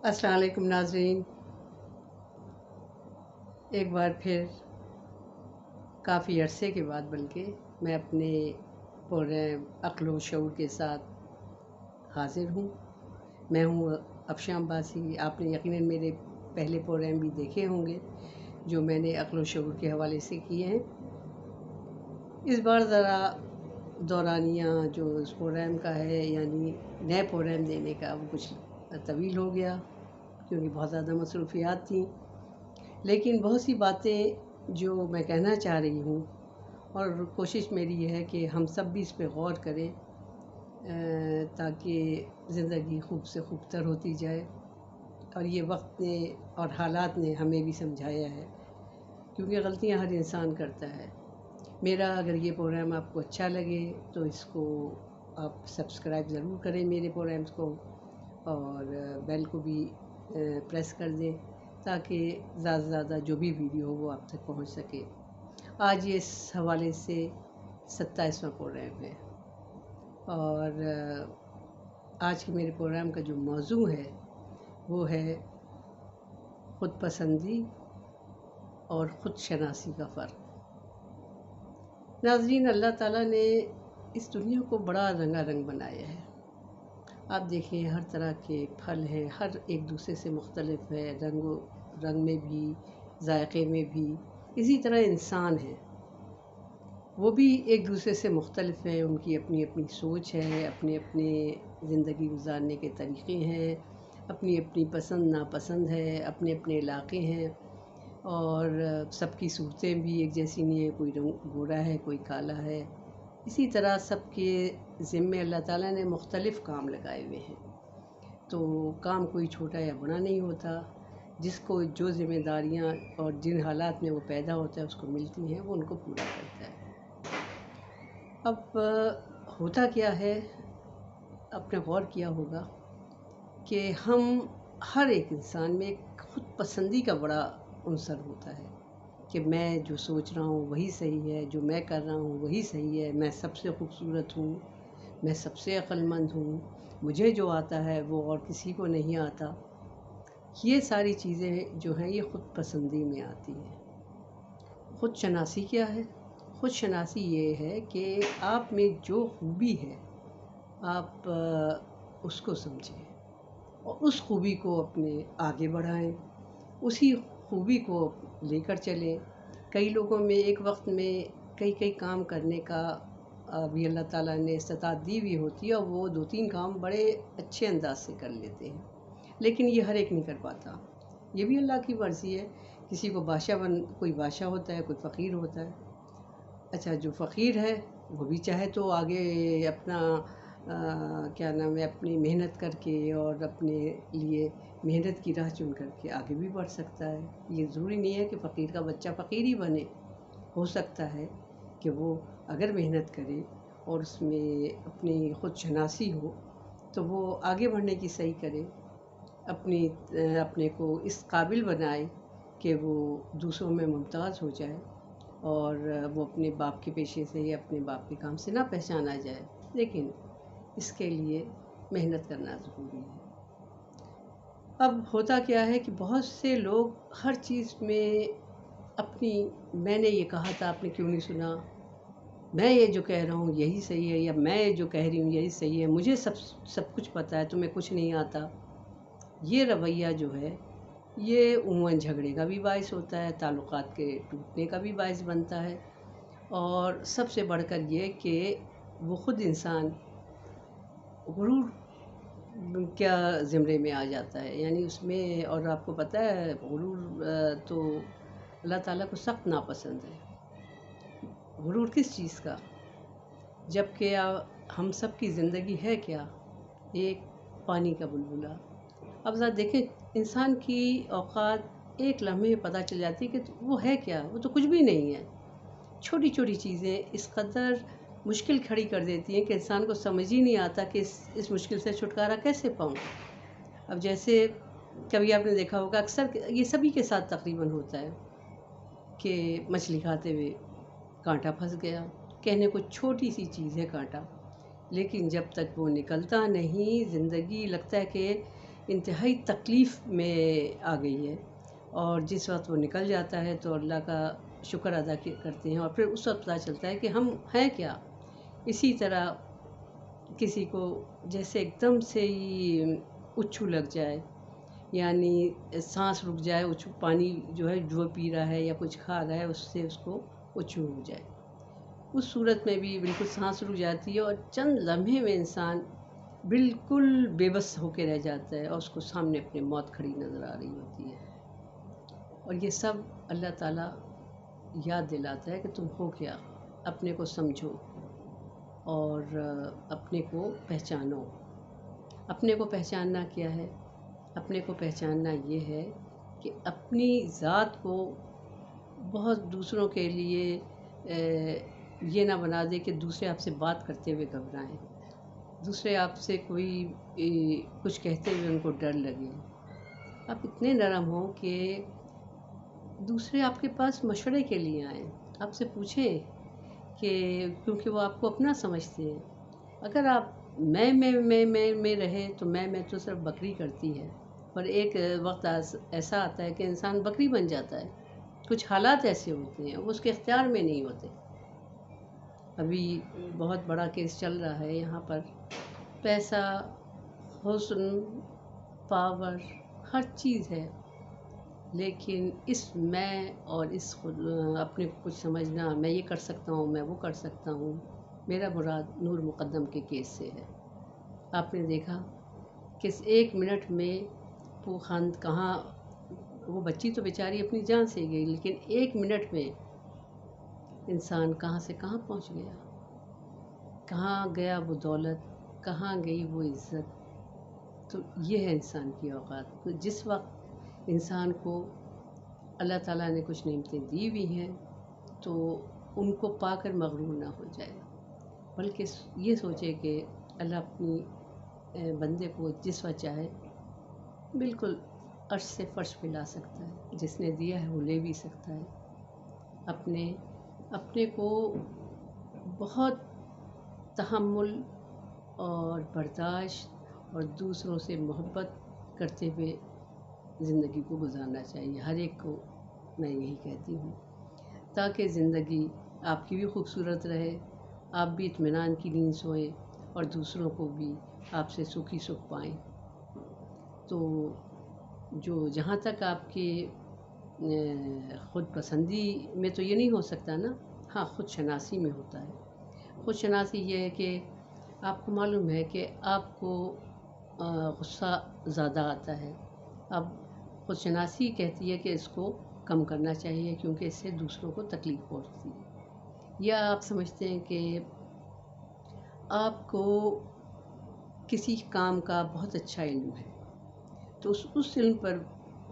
السلام علیکم ناظرین، ایک بار پھر کافی عرصے کے بعد بلکہ میں اپنے پروگرام عقل و شعور کے ساتھ حاضر ہوں۔ میں ہوں افشاں عباسی۔ آپ نے یقیناً میرے پہلے پروگرام بھی دیکھے ہوں گے جو میں نے عقل و شعور کے حوالے سے کیے ہیں۔ اس بار ذرا دورانیہ جو اس پروگرام کا ہے، یعنی نئے پروگرام دینے کا، وہ کچھ طویل ہو گیا کیونکہ بہت زیادہ مصروفیات تھیں، لیکن بہت سی باتیں جو میں کہنا چاہ رہی ہوں، اور کوشش میری یہ ہے کہ ہم سب بھی اس پہ غور کریں تاکہ زندگی خوب سے خوب تر ہوتی جائے۔ اور یہ وقت نے اور حالات نے ہمیں بھی سمجھایا ہے، کیونکہ غلطیاں ہر انسان کرتا ہے۔ میرا اگر یہ پروگرام آپ کو اچھا لگے تو اس کو آپ سبسکرائب ضرور کریں میرے پروگرامز کو، اور بیل کو بھی پریس کر دیں تاکہ زیادہ سے زیادہ جو بھی ویڈیو ہو وہ آپ تک پہنچ سکے۔ آج یہ اس حوالے سے 27واں پروگرام ہے، اور آج کے میرے پروگرام کا جو موضوع ہے وہ ہے خود پسندی اور خود شناسی کا فرق۔ ناظرین، اللہ تعالیٰ نے اس دنیا کو بڑا رنگا رنگ بنایا ہے۔ آپ دیکھیں، ہر طرح کے پھل ہیں، ہر ایک دوسرے سے مختلف ہے، رنگ میں بھی، ذائقے میں بھی۔ اسی طرح انسان ہیں، وہ بھی ایک دوسرے سے مختلف ہیں، ان کی اپنی اپنی سوچ ہے، اپنے اپنے زندگی گزارنے کے طریقے ہیں، اپنی اپنی پسند ناپسند ہے، اپنے اپنے علاقے ہیں، اور سب کی صورتیں بھی ایک جیسی نہیں ہیں، کوئی گورا ہے، کوئی کالا ہے۔ اسی طرح سب کے ذمے اللہ تعالیٰ نے مختلف کام لگائے ہوئے ہیں، تو کام کوئی چھوٹا یا بڑا نہیں ہوتا۔ جس کو جو ذمہ داریاں اور جن حالات میں وہ پیدا ہوتا ہے اس کو ملتی ہیں، وہ ان کو پورا کرتا ہے۔ اب ہوتا کیا ہے، آپ نے غور کیا ہوگا کہ ہم ہر ایک انسان میں ایک خود پسندی کا بڑا عنصر ہوتا ہے کہ میں جو سوچ رہا ہوں وہی صحیح ہے، جو میں کر رہا ہوں وہی صحیح ہے، میں سب سے خوبصورت ہوں، میں سب سے عقل مند ہوں، مجھے جو آتا ہے وہ اور کسی کو نہیں آتا۔ یہ ساری چیزیں جو ہیں یہ خود پسندی میں آتی ہیں۔ خود شناسی کیا ہے؟ خود شناسی یہ ہے کہ آپ میں جو خوبی ہے آپ اس کو سمجھیں اور اس خوبی کو اپنے آگے بڑھائیں، اسی خوبی کو لے کر چلیں۔ کئی لوگوں میں ایک وقت میں کئی کام کرنے کا بھی اللہ تعالیٰ نے استطاعت دی ہوئی ہوتی ہے، اور وہ 2-3 کام بڑے اچھے انداز سے کر لیتے ہیں، لیکن یہ ہر ایک نہیں کر پاتا۔ یہ بھی اللہ کی مرضی ہے، کسی کو کوئی بادشاہ ہوتا ہے، کوئی فقیر ہوتا ہے۔ اچھا، جو فقیر ہے وہ بھی چاہے تو آگے اپنا کیا نام ہے، اپنی محنت کر کے اور اپنے لیے محنت کی راہ چن کر کے آگے بھی بڑھ سکتا ہے۔ یہ ضروری نہیں ہے کہ فقیر کا بچہ فقیر ہی بنے، ہو سکتا ہے کہ وہ اگر محنت کرے اور اس میں اپنی خود شناسی ہو تو وہ آگے بڑھنے کی صحیح کرے، اپنے کو اس قابل بنائے کہ وہ دوسروں میں ممتاز ہو جائے، اور وہ اپنے باپ کے پیشے سے یا اپنے باپ کے کام سے نہ پہچانا جائے، لیکن اس کے لیے محنت کرنا ضروری ہے۔ اب ہوتا کیا ہے کہ بہت سے لوگ ہر چیز میں میں نے یہ کہا تھا، آپ نے کیوں نہیں سنا، میں یہ جو کہہ رہا ہوں یہی صحیح ہے، یا میں جو کہہ رہی ہوں یہی صحیح ہے، مجھے سب کچھ پتہ ہے، تمہیں کچھ نہیں آتا۔ یہ رویہ جو ہے یہ عموماً جھگڑے کا بھی باعث ہوتا ہے، تعلقات کے ٹوٹنے کا بھی باعث بنتا ہے، اور سب سے بڑھ کر یہ کہ وہ خود انسان غرور کیا زمرے میں آ جاتا ہے، یعنی اس میں، اور آپ کو پتہ ہے غرور تو اللہ تعالیٰ کو سخت ناپسند ہے۔ غرور کس چیز کا؟ جب کہ ہم سب کی زندگی ہے کیا؟ ایک پانی کا بلبلہ۔ اب ذرا دیکھیں، انسان کی اوقات ایک لمحے پتہ چل جاتی ہے کہ وہ ہے کیا، وہ تو کچھ بھی نہیں ہے۔ چھوٹی چھوٹی چیزیں اس قدر مشکل کھڑی کر دیتی ہیں کہ انسان کو سمجھ ہی نہیں آتا کہ اس مشکل سے چھٹکارا کیسے پاؤں۔ اب جیسے کبھی آپ نے دیکھا ہوگا، اکثر یہ سبھی کے ساتھ تقریباً ہوتا ہے کہ مچھلی کھاتے ہوئے کانٹا پھنس گیا۔ کہنے کو چھوٹی سی چیز ہے کانٹا، لیکن جب تک وہ نکلتا نہیں، زندگی لگتا ہے کہ انتہائی تکلیف میں آ گئی ہے، اور جس وقت وہ نکل جاتا ہے تو اللہ کا شکر ادا کرتے ہیں، اور پھر اس وقت پتہ چلتا ہے کہ ہم ہیں کیا۔ اسی طرح کسی کو جیسے ایک دم سے ہی اچھو لگ جائے، یعنی سانس رک جائے، پانی جو ہے جو پی رہا ہے یا کچھ کھا رہا ہے اس سے اس کو اچھو ہو جائے، اس صورت میں بھی بالکل سانس رک جاتی ہے، اور چند لمحے میں انسان بالکل بے بس ہو کے رہ جاتا ہے، اور اس کو سامنے اپنی موت کھڑی نظر آ رہی ہوتی ہے۔ اور یہ سب اللہ تعالیٰ یاد دلاتا ہے کہ تم ہو کیا، اپنے کو سمجھو اور اپنے کو پہچانو۔ اپنے کو پہچاننا کیا ہے؟ اپنے کو پہچاننا یہ ہے کہ اپنی ذات کو بہت دوسروں کے لیے یہ نہ بنا دے کہ دوسرے آپ سے بات کرتے ہوئے گھبرائیں، دوسرے آپ سے کوئی کچھ کہتے ہوئے ان کو ڈر لگے۔ آپ اتنے نرم ہوں کہ دوسرے آپ کے پاس مشورے کے لیے آئیں، آپ سے پوچھیں کہ کیونکہ وہ آپ کو اپنا سمجھتے ہیں۔ اگر آپ میں رہے تو میں تو صرف بکری کرتی ہے، اور ایک وقت ایسا آتا ہے کہ انسان بکری بن جاتا ہے، کچھ حالات ایسے ہوتے ہیں وہ اس کے اختیار میں نہیں ہوتے۔ ابھی بہت بڑا کیس چل رہا ہے یہاں پر، پیسہ، حسن، پاور، ہر چیز ہے، لیکن اس میں اور اس خود اپنے کو کچھ سمجھنا، میں یہ کر سکتا ہوں، میں وہ کر سکتا ہوں۔ میرا مراد نور مقدم کے کیس سے ہے۔ آپ نے دیکھا کہ 1 منٹ میں وہ کہاں، وہ بچی تو بیچاری اپنی جان سے گئی، لیکن 1 منٹ میں انسان کہاں سے کہاں پہنچ گیا، کہاں گیا وہ دولت، کہاں گئی وہ عزت۔ تو یہ ہے انسان کی اوقات۔ تو جس وقت انسان کو اللہ تعالیٰ نے کچھ نعمتیں دی ہوئی ہیں تو ان کو پا کر مغرور نہ ہو جائے، بلکہ یہ سوچے کہ اللہ اپنی بندے کو جس وقت چاہے بالکل عرش سے فرش پہ لا سکتا ہے، جس نے دیا ہے وہ لے بھی سکتا ہے۔ اپنے کو بہت تحمل اور برداشت اور دوسروں سے محبت کرتے ہوئے زندگی کو گزارنا چاہیے، ہر ایک کو میں یہی کہتی ہوں، تاکہ زندگی آپ کی بھی خوبصورت رہے، آپ بھی اطمینان کی نیند سوئیں، اور دوسروں کو بھی آپ سے سکھ ہی سکھ پائیں۔ تو جہاں تک آپ کے خود پسندی میں تو یہ نہیں ہو سکتا نا، ہاں خود شناسی میں ہوتا ہے۔ خود شناسی یہ ہے کہ آپ کو معلوم ہے کہ آپ کو غصہ زیادہ آتا ہے، اب خود شناسی کہتی ہے کہ اس کو کم کرنا چاہیے کیونکہ اس سے دوسروں کو تکلیف پہنچتی ہے۔ یا آپ سمجھتے ہیں کہ آپ کو کسی کام کا بہت اچھا علم ہے، تو اس علم پر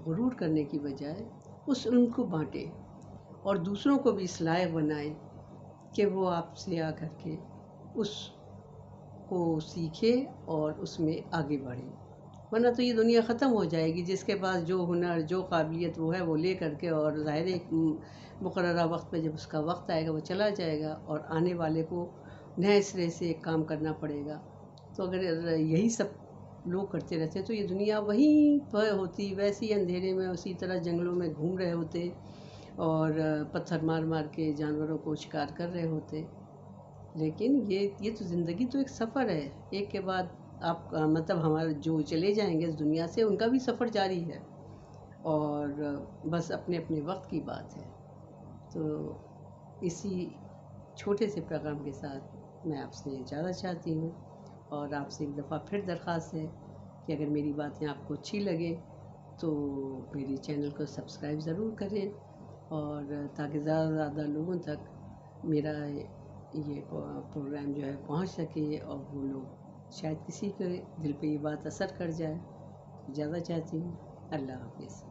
غرور کرنے کی بجائے اس علم کو بانٹے اور دوسروں کو بھی اس لائق بنائے کہ وہ آپ سے آ کر کے اس کو سیکھے اور اس میں آگے بڑھے، ورنہ تو یہ دنیا ختم ہو جائے گی۔ جس کے پاس جو ہنر، جو قابلیت وہ ہے وہ لے کر کے، اور ظاہر ایک مقررہ وقت پہ جب اس کا وقت آئے گا وہ چلا جائے گا، اور آنے والے کو نئے سرے سے کام کرنا پڑے گا۔ تو اگر یہی سب لوگ کرتے رہتے تو یہ دنیا وہیں پہ ہوتی، ویسے ہی اندھیرے میں اسی طرح جنگلوں میں گھوم رہے ہوتے اور پتھر مار مار کے جانوروں کو شکار کر رہے ہوتے۔ لیکن یہ تو زندگی تو ایک سفر ہے، ایک کے بعد آپ مطلب ہمارے جو چلے جائیں گے اس دنیا سے ان کا بھی سفر جاری ہے، اور بس اپنے اپنے وقت کی بات ہے۔ تو اسی چھوٹے سے پیغام کے ساتھ میں آپ سے اجازت چاہتی ہوں، اور آپ سے ایک دفعہ پھر درخواست ہے کہ اگر میری باتیں آپ کو اچھی لگے تو میری چینل کو سبسکرائب ضرور کریں، اور تاکہ زیادہ سے زیادہ لوگوں تک میرا یہ پروگرام جو ہے پہنچ سکے، اور وہ لوگ شاید کسی کے دل پہ یہ بات اثر کر جائے۔ اجازت چاہتی ہوں، اللہ حافظ۔